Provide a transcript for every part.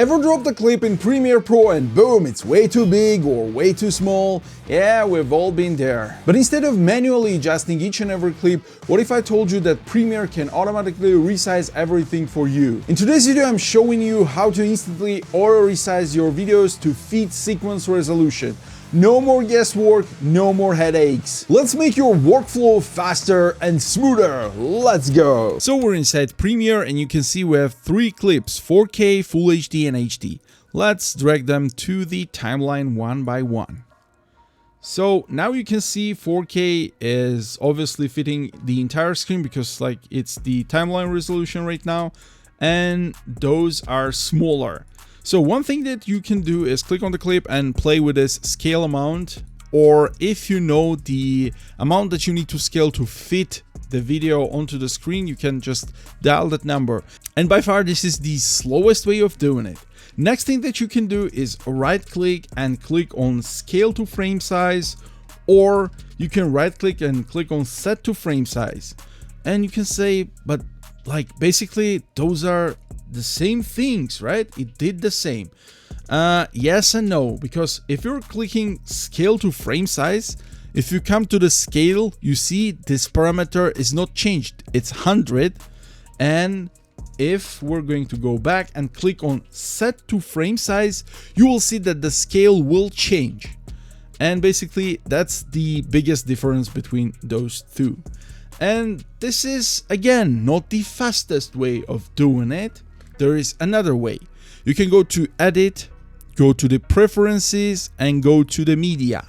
Ever dropped a clip in Premiere Pro and boom, it's way too big or way too small? Yeah, we've all been there. But instead of manually adjusting each and every clip, what if I told you that Premiere can automatically resize everything for you? In today's video, I'm showing you how to instantly auto-resize your videos to fit sequence resolution. No more guesswork, no more headaches. Let's make your workflow faster and smoother. Let's go. So we're inside Premiere and you can see we have 3 clips, 4K, Full HD and HD. Let's drag them to the timeline one by one. So now you can see 4K is obviously fitting the entire screen because it's the timeline resolution right now, and those are smaller. So one thing that you can do is click on the clip and play with this scale amount, or if you know the amount that you need to scale to fit the video onto the screen, you can just dial that number. And by far this is the slowest way of doing it. Next thing that you can do is right click and click on scale to frame size, or you can right click and click on set to frame size. And you can say, but basically those are the same things, right? It did the same. Yes and no, because if you're clicking scale to frame size, if you come to the scale, you see this parameter is not changed. It's 100. And if we're going to go back and click on set to frame size, you will see that the scale will change. And basically that's the biggest difference between those two. And this is, again, not the fastest way of doing it. There is another way. You can go to Edit, go to the Preferences, and go to the Media.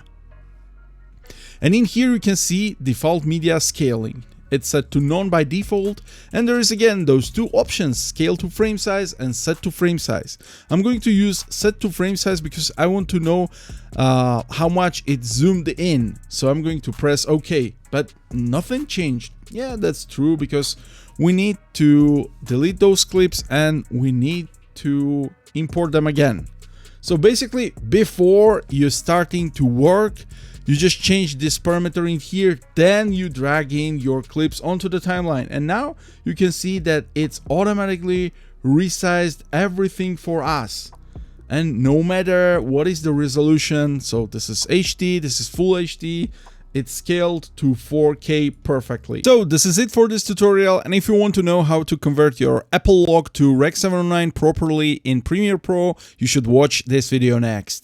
And in here you can see Default Media Scaling. It's set to None by default, and there is again those two options, Scale to Frame Size and Set to Frame Size. I'm going to use Set to Frame Size because I want to know how much it zoomed in. So I'm going to press OK, but nothing changed. Yeah, that's true, because we need to delete those clips and we need to import them again. So basically, before you're starting to work, you just change this parameter in here, then you drag in your clips onto the timeline. And now you can see that it's automatically resized everything for us. And no matter what is the resolution, so this is HD, this is Full HD, it's scaled to 4K perfectly. So this is it for this tutorial, and if you want to know how to convert your Apple log to Rec 709 properly in Premiere Pro, you should watch this video next.